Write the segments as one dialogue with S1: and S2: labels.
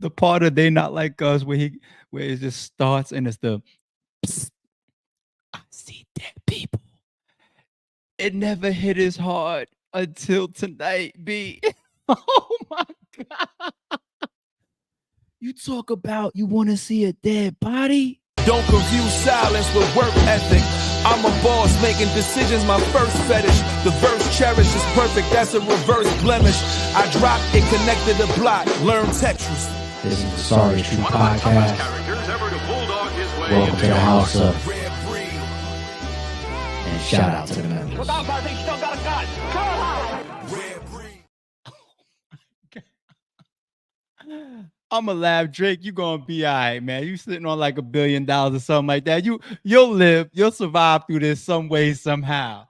S1: the part of They Not Like Us where it just starts and it's the "Psst, I see dead people." It never hit as hard until tonight, B. Oh my God. You talk about you want to see a dead body?
S2: Don't confuse silence with work ethic. I'm a boss making decisions, my first fetish. The verse cherished is perfect, that's a reverse blemish. I dropped it, connected the block, learn Tetris.
S3: This is the Sorry It's True podcast. Welcome to the house of
S2: Rare breed.
S3: and shout out to the members.
S2: Rare breed.
S1: I'ma laugh, Drake. You gonna be all right, man. You sitting on like $1 billion or something like that. You'll survive through this some way, somehow.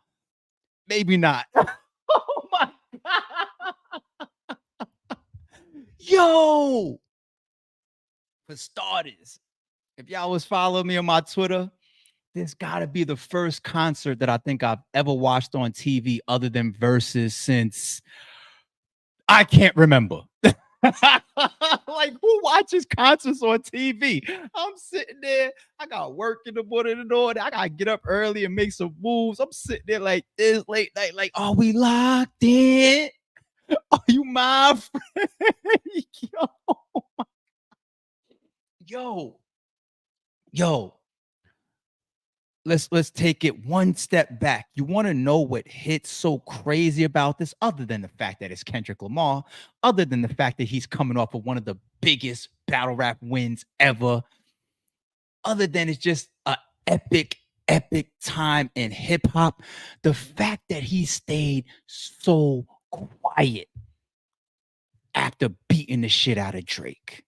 S1: Maybe not. Oh my God. Yo. For starters, if y'all was following me on my Twitter, this gotta be the first concert that I think I've ever watched on TV other than Versus since I can't remember. Like, who watches concerts on TV? I'm sitting there. I got work in the morning and all that. I gotta get up early and make some moves. I'm sitting there like this late night, like, are we locked in? Are you my friend? Yo. Let's take it one step back. You want to know what hits so crazy about this, other than the fact that it's Kendrick Lamar, other than the fact that he's coming off of one of the biggest battle rap wins ever, other than it's just an epic time in hip hop, the fact that he stayed so quiet after beating the shit out of Drake.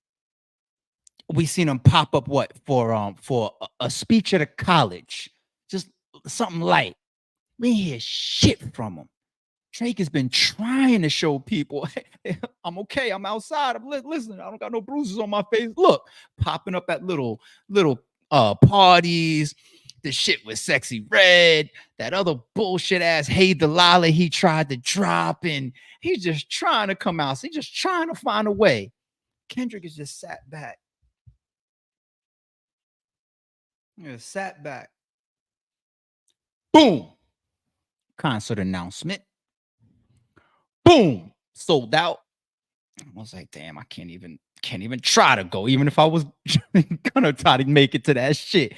S1: We seen him pop up for a speech at a college, just something light. We ain't hear shit from him. Drake has been trying to show people, hey, I'm okay. I'm outside. I'm listening. I don't got no bruises on my face. Look, popping up at little parties. The shit with Sexy Red, that other bullshit ass Hey Delilah he tried to drop, and he's just trying to come out. So he's just trying to find a way. Kendrick has just sat back. Yeah, sat back. Boom. Concert announcement. Boom. Sold out. I was like, damn, I can't even try to go, even if I was gonna try to make it to that shit.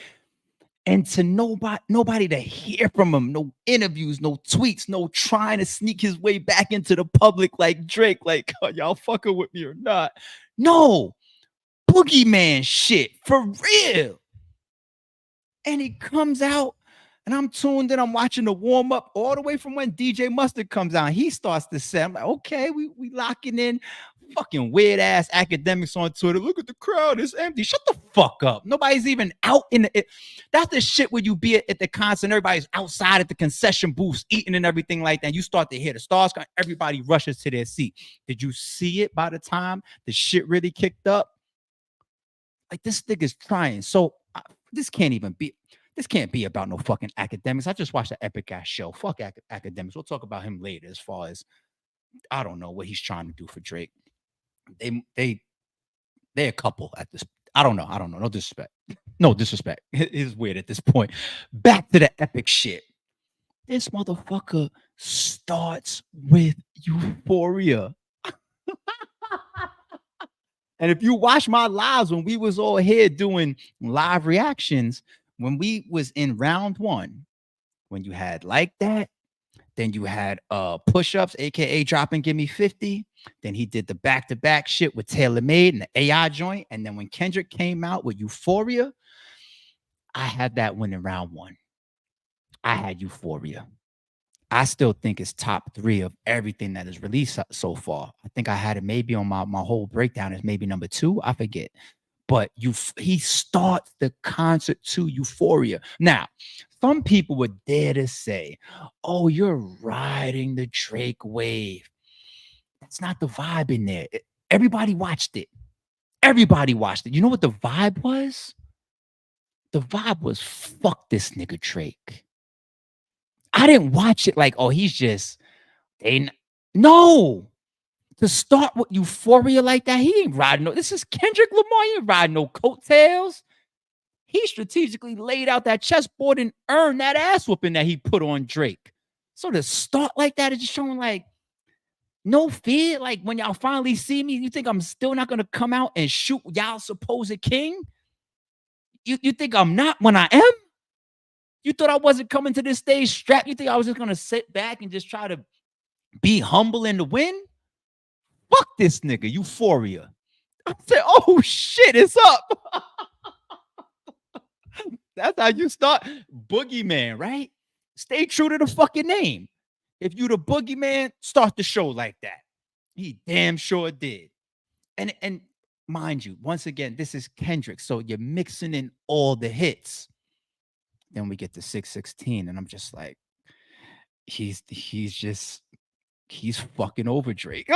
S1: And to nobody to hear from him, no interviews, no tweets, no trying to sneak his way back into the public like Drake, like, oh, y'all fucking with me or not. No. Boogeyman shit, for real. And he comes out, and I'm tuned in. I'm watching the warm up all the way from when DJ Mustard comes out. He starts to say, I'm like, okay, we locking in. Fucking weird ass academics on Twitter. Look at the crowd, it's empty. Shut the fuck up. Nobody's even out in it. That's the shit where you be at the concert. Everybody's outside at the concession booths eating and everything like that. You start to hear the stars. Everybody rushes to their seat. Did you see it by the time the shit really kicked up? Like, this nigga's trying. So this can't be about no fucking academics. I just watched an epic ass show. Fuck academics. We'll talk about him later as far as I don't know what he's trying to do for Drake. They're a couple at this. I don't know. No disrespect. It is weird at this point. Back to the epic shit. This motherfucker starts with Euphoria. And if you watch my lives when we was all here doing live reactions, when we was in round one, when you had Like That, then you had push-ups, aka Drop and Give Me 50. Then he did the back-to-back shit with Taylor Made and the AI joint. And then when Kendrick came out with Euphoria, I had that one in round one. I had Euphoria. I still think it's top 3 of everything that is released so far. I think I had it maybe on my whole breakdown is maybe number 2. I forget. But he starts the concert to Euphoria. Now, some people would dare to say, oh, you're riding the Drake wave. That's not the vibe in there. Everybody watched it. You know what the vibe was? The vibe was, fuck this nigga Drake. I didn't watch it like, oh, he's just, no. To start with Euphoria like that, he ain't riding no. This is Kendrick Lamar. He ain't riding no coattails. He strategically laid out that chessboard and earned that ass whooping that he put on Drake. So to start like that is just showing like no fear. Like when y'all finally see me, you think I'm still not gonna come out and shoot y'all supposed king? You think I'm not when I am? You thought I wasn't coming to this stage strapped? You think I was just gonna sit back and just try to be humble in the win? Fuck this nigga, Euphoria. I said, oh shit, it's up. That's how you start. Boogeyman, right? Stay true to the fucking name. If you the boogeyman, start the show like that. He damn sure did. And mind you, once again, this is Kendrick. So you're mixing in all the hits. Then we get to 616, and I'm just like, he's fucking over Drake.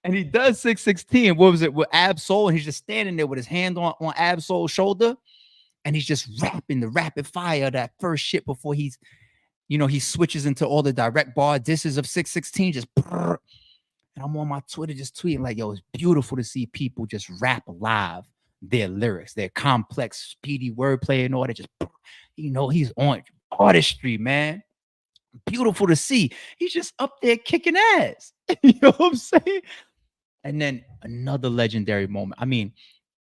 S1: And he does 616. What was it with Ab-Soul? And he's just standing there with his hand on Ab-Soul's shoulder. And he's just rapping the rapid fire, that first shit before he switches into all the direct bar disses of 616. Just brrr. And I'm on my Twitter just tweeting like, yo, it's beautiful to see people just rap live their lyrics, their complex, speedy wordplay and all that. Just, he's on Artistry, man. Beautiful to see. He's just up there kicking ass. You know what I'm saying? And then another legendary moment. I mean,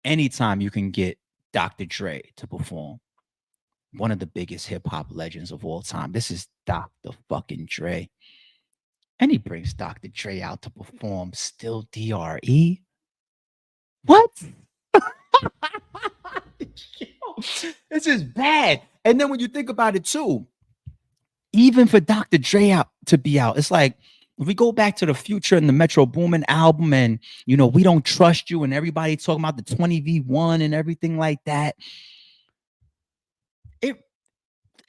S1: anytime you can get Dr. Dre to perform, one of the biggest hip hop legends of all time. This is Dr. fucking Dre. And he brings Dr. Dre out to perform Still DRE. What? Yo, this is bad. And then when you think about it too, even for Dr. Dre out to be out, it's like if we go back to the Future and the Metro Boomin album, and We Don't Trust You, and everybody talking about the 20v1 and everything like that.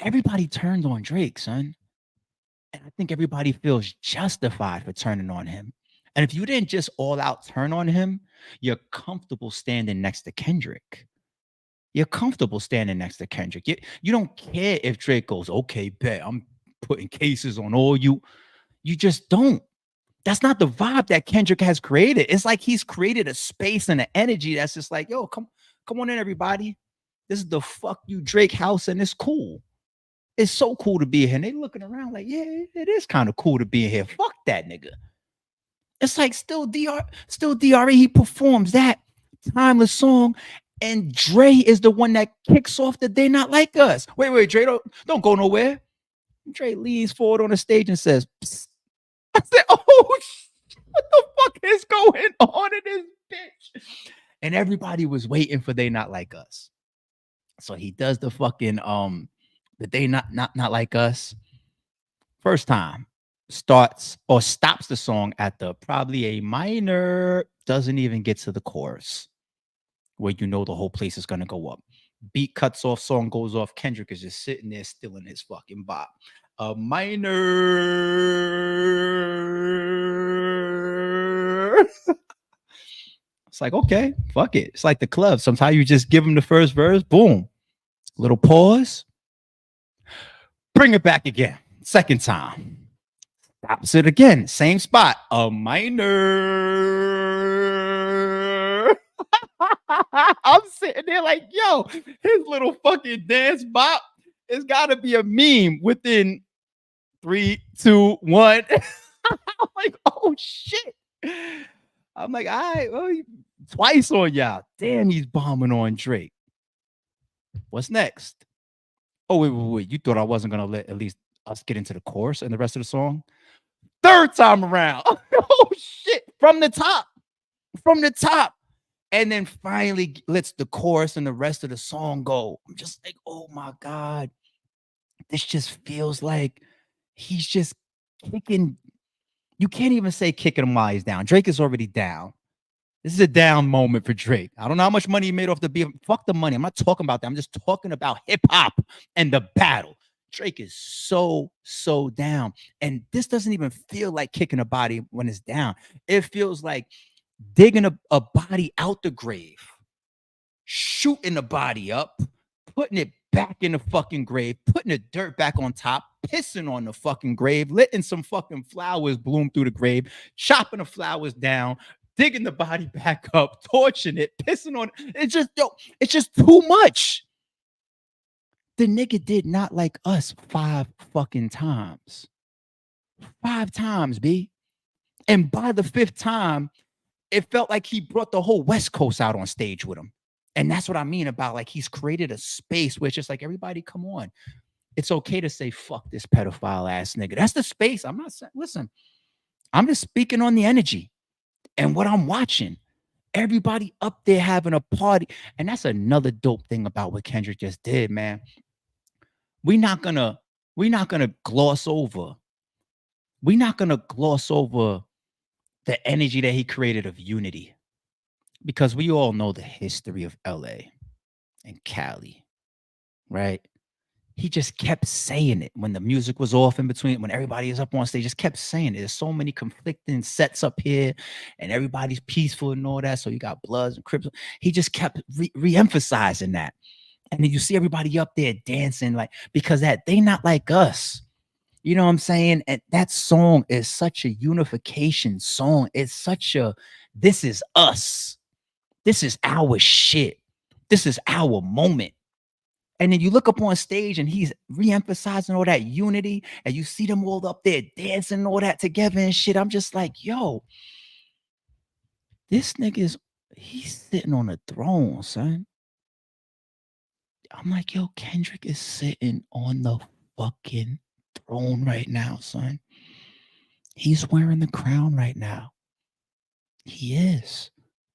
S1: Everybody turned on Drake, son. And I think everybody feels justified for turning on him. And if you didn't just all out turn on him, you're comfortable standing next to Kendrick. You're comfortable standing next to Kendrick. You don't care if Drake goes, okay, bet, I'm putting cases on all you. You just don't. That's not the vibe that Kendrick has created. It's like he's created a space and an energy that's just like, yo, come on in, everybody. This is the fuck you Drake house, and it's cool. It's so cool to be here. And they looking around like, yeah, it is kind of cool to be here. Fuck that nigga. It's like still DRE. He performs that timeless song, and Dre is the one that kicks off the They Not Like Us. Wait, Dre, don't go nowhere. Dre leans forward on the stage and says, psst. I said, oh, what the fuck is going on in this bitch? And everybody was waiting for They Not Like Us. So he does the fucking the They Not Like Us. First time starts or stops the song at the probably A minor, doesn't even get to the chorus where the whole place is gonna go up. Beat cuts off, song goes off. Kendrick is just sitting there still in his fucking bop. A minor. It's like, okay, fuck it. It's like the club. Sometimes you just give them the first verse, boom, little pause, bring it back again. Second time. Stops it again. Same spot. A minor. I'm sitting there like, yo, his little fucking dance bop, it's got to be a meme within 3, 2, 1. I'm like, oh shit. I'm like, all right, well, twice on y'all. Damn, he's bombing on Drake. What's next? Oh, wait. You thought I wasn't going to let at least us get into the chorus and the rest of the song? Third time around. Oh shit. From the top. And then finally lets the chorus and the rest of the song go. I'm just like, oh my God. This just feels like he's just kicking. You can't even say kicking him while he's down. Drake is already down. This is a down moment for Drake. I don't know how much money he made off the beat. Fuck the money. I'm not talking about that. I'm just talking about hip hop and the battle. Drake is so down. And this doesn't even feel like kicking a body when it's down. It feels like digging a body out the grave, shooting the body up, putting it back in the fucking grave, putting the dirt back on top, pissing on the fucking grave, letting some fucking flowers bloom through the grave, chopping the flowers down, digging the body back up, torching it, pissing on it. It's just too much. The nigga did Not Like Us 5 fucking times. 5 times, B. And by the 5th time, it felt like he brought the whole West Coast out on stage with him. And that's what I mean about, like, he's created a space where it's just like, everybody, come on. It's okay to say, fuck this pedophile ass nigga. That's the space. I'm not saying, listen, I'm just speaking on the energy and what I'm watching. Everybody up there having a party. And that's another dope thing about what Kendrick just did, man. We're not gonna gloss over. We're not gonna gloss over the energy that he created of unity. Because we all know the history of LA and Cali, right? He just kept saying it when the music was off in between, when everybody is up on stage, just kept saying it. There's so many conflicting sets up here, and everybody's peaceful and all that. So you got Bloods and Crips. He just kept re-emphasizing that. And then you see everybody up there dancing, like, because that they not like us. You know what I'm saying? And that song is such a unification song. It's such a, this is us. This is our shit. This is our moment. And then you look up on stage and he's re-emphasizing all that unity, and you see them all up there dancing and all that together and shit. I'm just like, yo, this nigga he's sitting on a throne, son. I'm like, yo, Kendrick is sitting on the fucking throne right now, son. He's wearing the crown right now. He is.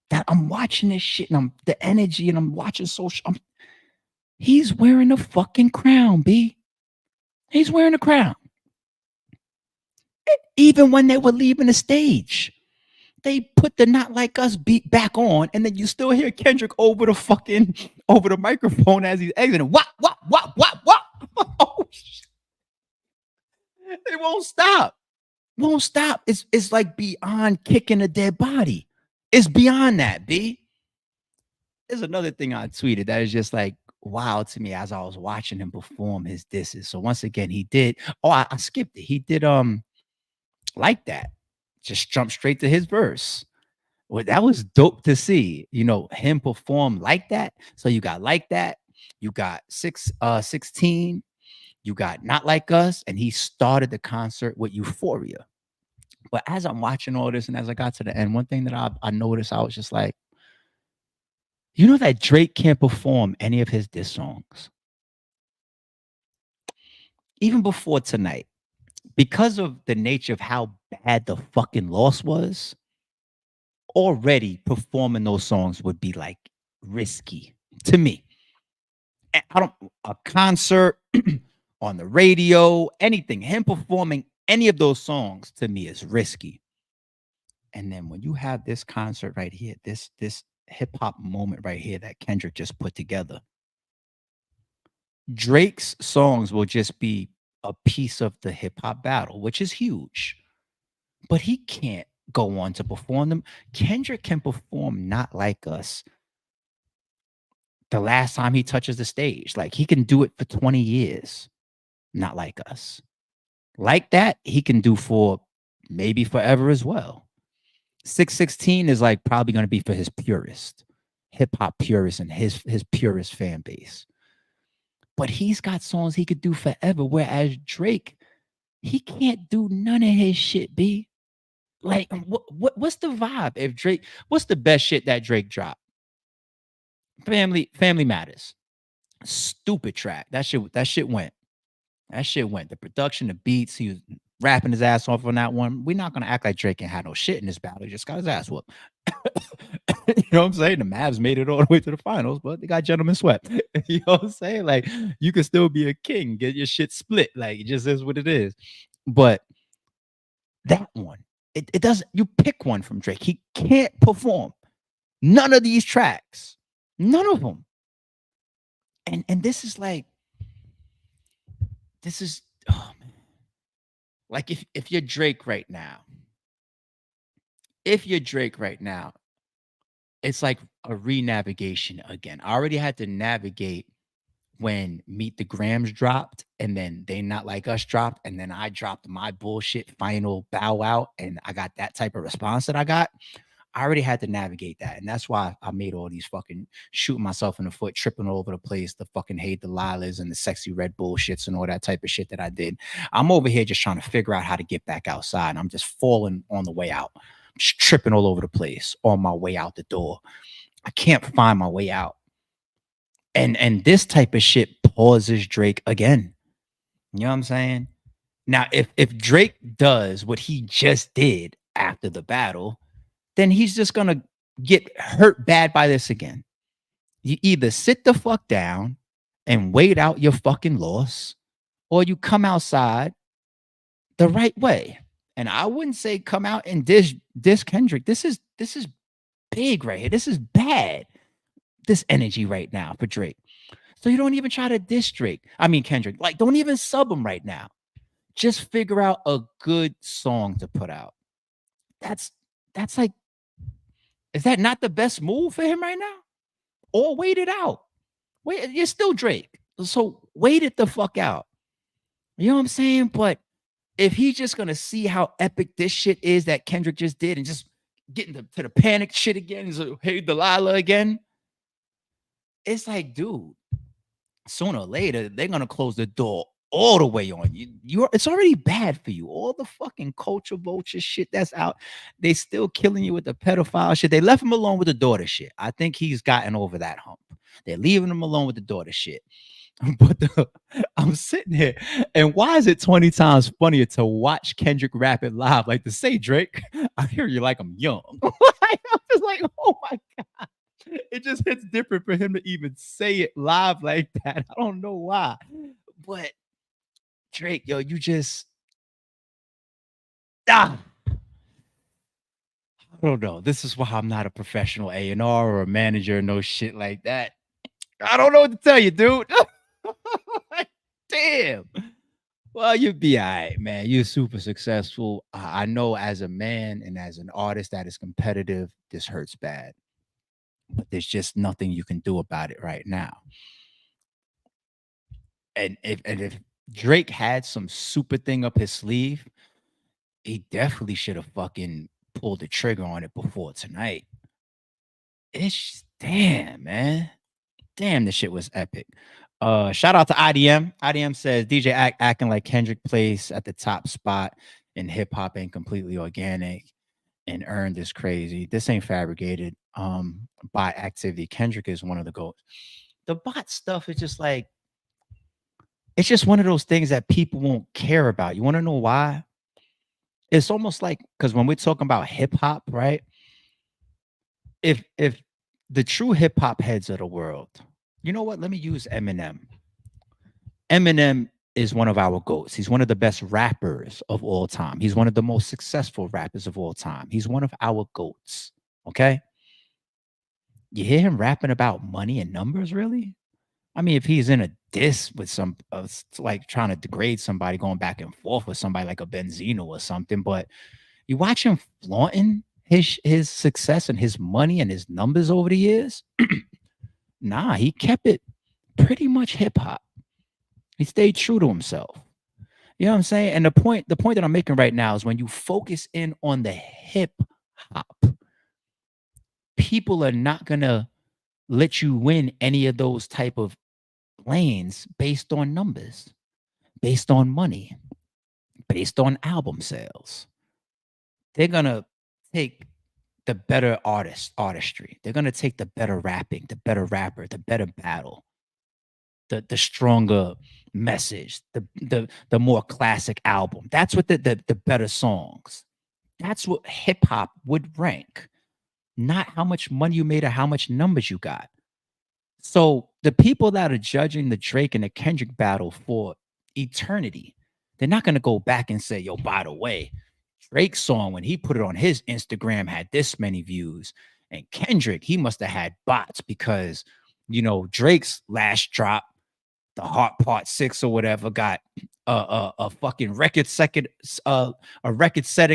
S1: That I'm watching this shit and I'm the energy and I'm watching social. He's wearing a fucking crown, B. He's wearing a crown. Even when they were leaving the stage, they put the Not Like Us beat back on, and then you still hear Kendrick over the microphone as he's exiting. Wop. Oh, shit. They won't stop. It's like beyond kicking a dead body. It's beyond that, B. There's another thing I tweeted that is just like wild to me as I was watching him perform his disses. So once again, he did. Oh, I skipped it. He did Like That. Just jump straight to his verse. Well, that was dope to see, him perform Like That. So you got Like That, you got 16, you got Not Like Us, and he started the concert with Euphoria. But as I'm watching all this and as I got to the end, one thing that I noticed, I was just like, you know that Drake can't perform any of his diss songs. Even before tonight, because of the nature of how bad the fucking loss was, already performing those songs would be like risky to me. A concert on the radio, anything, him performing any of those songs to me is risky. And then when you have this concert right here, this hip hop moment right here that Kendrick just put together, Drake's songs will just be a piece of the hip hop battle, which is huge. But he can't go on to perform them. Kendrick can perform Not Like Us the last time he touches the stage. Like, he can do it for 20 years. Not Like Us. Like That, he can do for maybe forever as well. 616 is like probably going to be for his purist, hip hop purist, and his purist fan base. But he's got songs he could do forever. Whereas Drake, he can't do none of his shit, B. Like, what's the vibe? If Drake, what's the best shit that Drake dropped? Family Matters. Stupid track. That shit went. That shit went. The production, the beats, he was rapping his ass off on that one. We're not gonna act like Drake ain't had no shit in this battle. He just got his ass whooped. You know what I'm saying? The Mavs made it all the way to the finals, but they got gentlemen swept. You know what I'm saying? Like, you can still be a king, get your shit split. Like, it just is what it is. But that one, it doesn't. You pick one from Drake. He can't perform none of these tracks. None of them. And this is like, oh man. Like, if you're Drake right now, it's like a re-navigation again. I already had to navigate when Meet the Grams dropped, and then They Not Like Us dropped, and then I dropped my bullshit Final Bow Wow, and I got that type of response that I got. I already had to navigate that. And that's why I made all these fucking shooting myself in the foot, tripping all over the place, the fucking Hate Delilahs and the Sexy Red bullshits and all that type of shit that I did. I'm over here just trying to figure out how to get back outside. And I'm just falling on the way out, just tripping all over the place on my way out the door. I can't find my way out. And this type of shit pauses Drake again. You know what I'm saying? Now, if Drake does what he just did after the battle, then he's just gonna get hurt bad by this again. You either sit the fuck down and wait out your fucking loss, or you come outside the right way. And I wouldn't say come out and diss Kendrick. This is big right here. This is bad. This energy right now for Drake. So you don't even try to diss Drake. I mean Kendrick. Like, don't even sub him right now. Just figure out a good song to put out. That's like, is that not the best move for him right now? Or wait it out. Wait, you're still Drake. So wait it the fuck out. You know what I'm saying? But if he's just gonna see how epic this shit is that Kendrick just did and just getting to the panic shit again, so Hey Delilah again, it's like, dude, sooner or later, they're gonna close the door all the way on you. It's already bad for you. All the fucking culture vulture shit that's out, they still killing you with the pedophile shit. They left him alone with the daughter shit. I think he's gotten over that hump. They're leaving him alone with the daughter shit. But I'm sitting here, and why is it 20 times funnier to watch Kendrick rap it live? Like, to say, Drake, I hear you like I'm young. I'm just like, oh my God. It just hits different for him to even say it live like that. I don't know why. But Drake, yo, you just I don't know. This is why I'm not a professional A&R or a manager, no shit like that. I don't know what to tell you, dude. Damn. Well, you'll be all right, man. You're super successful. I know as a man and as an artist that is competitive, this hurts bad. But there's just nothing you can do about it right now. And if Drake had some super thing up his sleeve, he definitely should have fucking pulled the trigger on it before tonight. It's damn, man. Damn, this shit was epic. Shout out to IDM. IDM says DJ acting like Kendrick plays at the top spot in hip hop ain't completely organic and earned is crazy. This ain't fabricated by activity. Kendrick is one of the GOATs. The bot stuff is just like, it's just one of those things that people won't care about. You want to know why? It's almost like, because when we're talking about hip hop, right? If the true hip hop heads of the world, you know what? Let me use Eminem. Eminem is one of our GOATs. He's one of the best rappers of all time. He's one of the most successful rappers of all time. He's one of our GOATs. Okay. You hear him rapping about money and numbers, really? I mean, if he's in a diss with some, like trying to degrade somebody, going back and forth with somebody like a Benzino or something, but you watch him flaunting his success and his money and his numbers over the years. Nah, he kept it pretty much hip hop. He stayed true to himself. You know what I'm saying? And the point that I'm making right now is when you focus in on the hip hop, people are not gonna let you win any of those type of lanes based on numbers, based on money, based on album sales. They're gonna take the better artistry. They're gonna take the better rapping, the better rapper, the better battle, the stronger message, the more classic album. That's what the better songs. That's what hip hop would rank, not how much money you made or how much numbers you got. So the people that are judging the Drake and the Kendrick battle for eternity, they're not going to go back and say, yo, by the way, Drake's song, when he put it on his Instagram, had this many views. And Kendrick, he must have had bots because, you know, Drake's last drop, the Heart Part 6 or whatever, got a fucking record-setting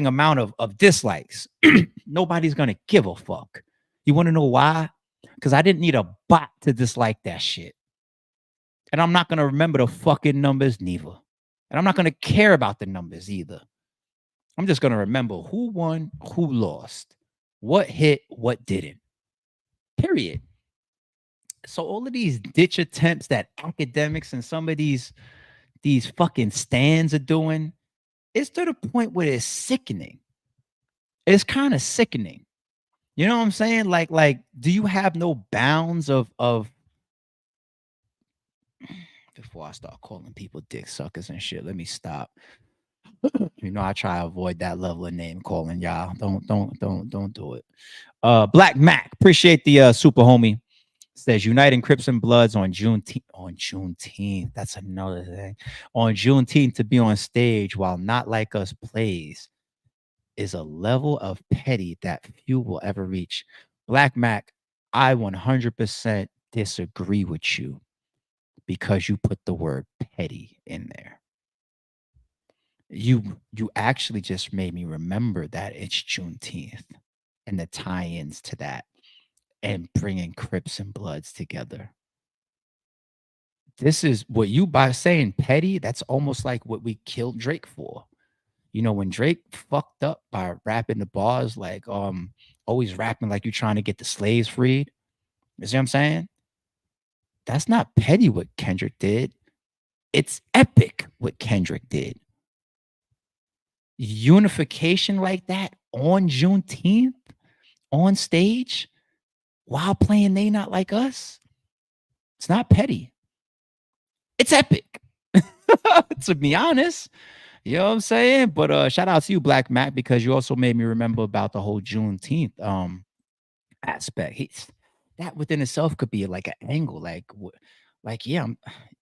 S1: amount of dislikes. Nobody's going to give a fuck. You want to know why? Because I didn't need a bot to dislike that shit. And I'm not gonna remember the fucking numbers neither. And I'm not gonna care about the numbers either. I'm just gonna remember who won, who lost, what hit, what didn't. Period. So all of these ditch attempts that academics and some of these fucking stands are doing, it's to the point where it's sickening. It's kind of sickening. You know what I'm saying? Like, do you have no bounds of before I start calling people dick suckers and shit? Let me stop. You know, I try to avoid that level of name calling, y'all. Don't do it. Black Mac, appreciate the super homie. Says uniting Crips and Bloods on Juneteenth. On Juneteenth, that's another thing. On Juneteenth to be on stage while Not Like Us plays is a level of petty that few will ever reach. Black Mac, I 100% disagree with you because you put the word petty in there. You actually just made me remember that it's Juneteenth and the tie-ins to that and bringing Crips and Bloods together. This is what you by saying petty, that's almost like what we killed Drake for. You know, when Drake fucked up by rapping the bars like always rapping like you trying to get the slaves freed. You see what I'm saying? That's not petty what Kendrick did. It's epic what Kendrick did. Unification like that on Juneteenth on stage while playing They Not Like Us. It's not petty. It's epic. To be honest. You know what I'm saying? But shout out to you, Black Mac, because you also made me remember about the whole Juneteenth aspect. That within itself could be like an angle. Like yeah,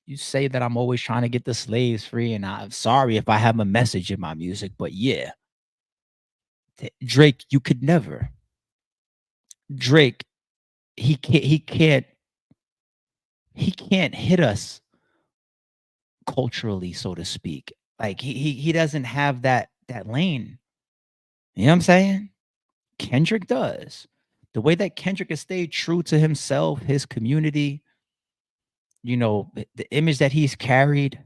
S1: you say that I'm always trying to get the slaves free, and I'm sorry if I have a message in my music, but yeah. Drake, you could never. Drake, he can't hit us culturally, so to speak. Like he doesn't have that lane. You know what I'm saying? Kendrick does. The way that Kendrick has stayed true to himself, his community, you know, the image that he's carried,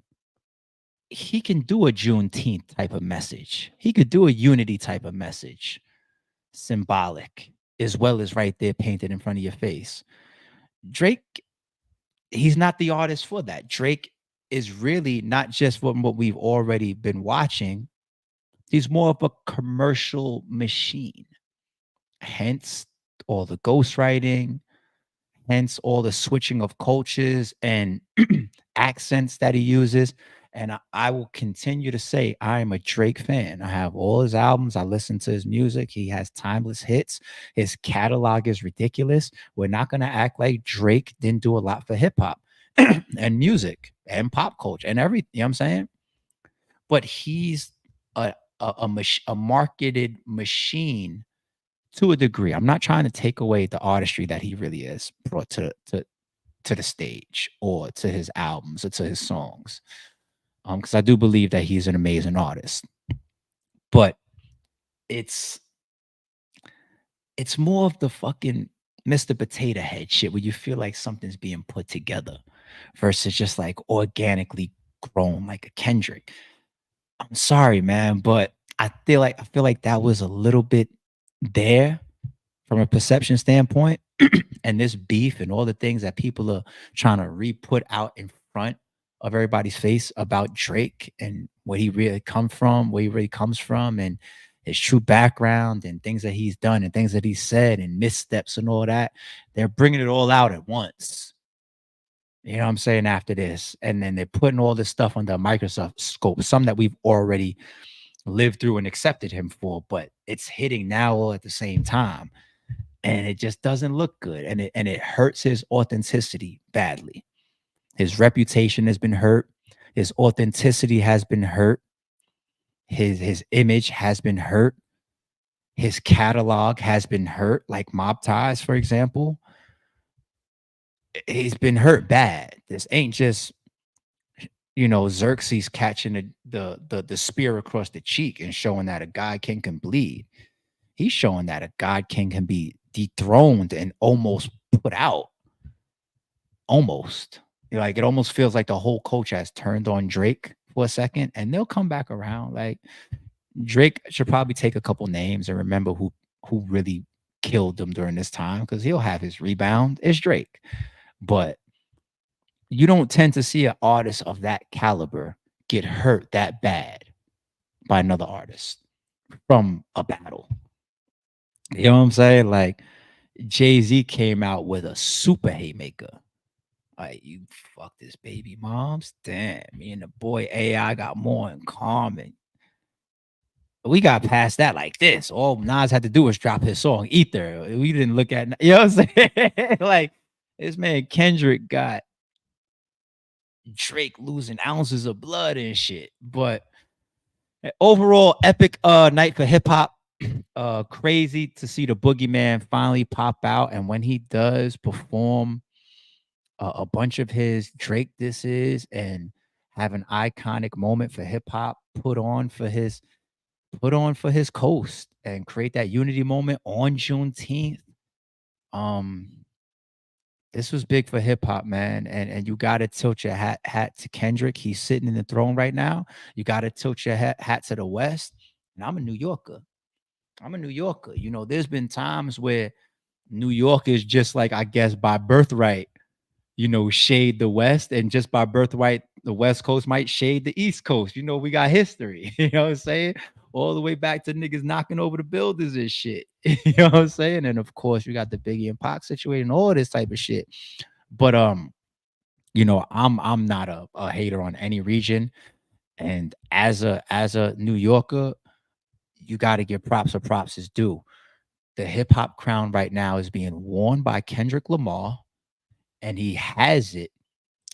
S1: he can do a Juneteenth type of message. He could do a unity type of message, symbolic, as well as right there painted in front of your face. Drake, he's not the artist for that. Drake is really not just from what we've already been watching. He's more of a commercial machine. Hence all the ghostwriting, hence all the switching of cultures and accents that he uses. And I will continue to say I am a Drake fan. I have all his albums. I listen to his music. He has timeless hits. His catalog is ridiculous. We're not going to act like Drake didn't do a lot for hip hop and music and pop culture and everything. You know what I'm saying? But he's a marketed machine to a degree. I'm not trying to take away the artistry that he really is brought to the stage or to his albums or to his songs. Because I do believe that he's an amazing artist. But it's more of the fucking Mr. Potato Head shit where you feel like something's being put together versus just like organically grown like a Kendrick. I'm sorry, man, but I feel like that was a little bit there from a perception standpoint. And this beef and all the things that people are trying to re-put out in front of everybody's face about Drake and where he really comes from, and his true background and things that he's done and things that he said and missteps and all that. They're bringing it all out at once. You know what I'm saying? After this, and then they're putting all this stuff under a microscope, some that we've already lived through and accepted him for, but it's hitting now all at the same time, and it just doesn't look good, and it hurts his authenticity badly. His reputation has been hurt. His authenticity has been hurt. His image has been hurt. His catalog has been hurt, like Mob Ties, for example. He's been hurt bad. This ain't just, you know, Xerxes catching the spear across the cheek and showing that a god king can bleed. He's showing that a god king can be dethroned and almost put out. Almost. Like it almost feels like the whole culture has turned on Drake for a second, and they'll come back around. Like Drake should probably take a couple names and remember who really killed them during this time because he'll have his rebound. It's Drake, but you don't tend to see an artist of that caliber get hurt that bad by another artist from a battle. You know what I'm saying? Like Jay-Z came out with a super haymaker. Like, you fuck this baby moms. Damn, me and the boy AI got more in common. We got past that like this. All Nas had to do was drop his song Ether. We didn't look at, you know what I'm saying? Like this man Kendrick got Drake losing ounces of blood and shit. But overall, epic night for hip hop. Crazy to see the boogeyman finally pop out. And when he does perform a bunch of his Drake disses and have an iconic moment for hip hop put on for his coast and create that unity moment on Juneteenth. Um, this was big for hip hop, man. And you gotta tilt your hat to Kendrick. He's sitting in the throne right now. You gotta tilt your hat to the West. And I'm a New Yorker. I'm a New Yorker. You know, there's been times where New York is just like, I guess, by birthright, you know, shade the West, and just by birthright, the West Coast might shade the East Coast. You know, we got history, you know what I'm saying? All the way back to niggas knocking over the buildings and shit. You know what I'm saying? And of course, you got the Biggie and Pac situation, all this type of shit. But you know, I'm not a hater on any region. And as a New Yorker, you got to give props where props is due. The hip hop crown right now is being worn by Kendrick Lamar, and he has it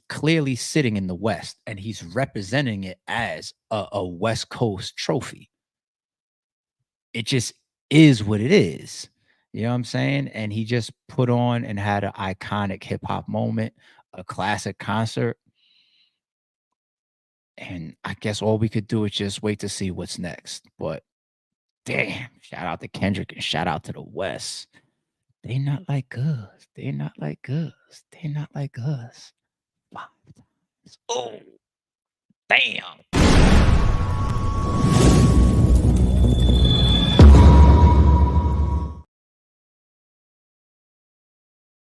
S1: clearly sitting in the West, and he's representing it as a West Coast trophy. It just is what it is. You know what I'm saying? And he just put on and had an iconic hip hop moment, a classic concert. And I guess all we could do is just wait to see what's next. But damn, shout out to Kendrick and shout out to the West. They not like us. They not like us. They not like us. 5 times. Oh, damn.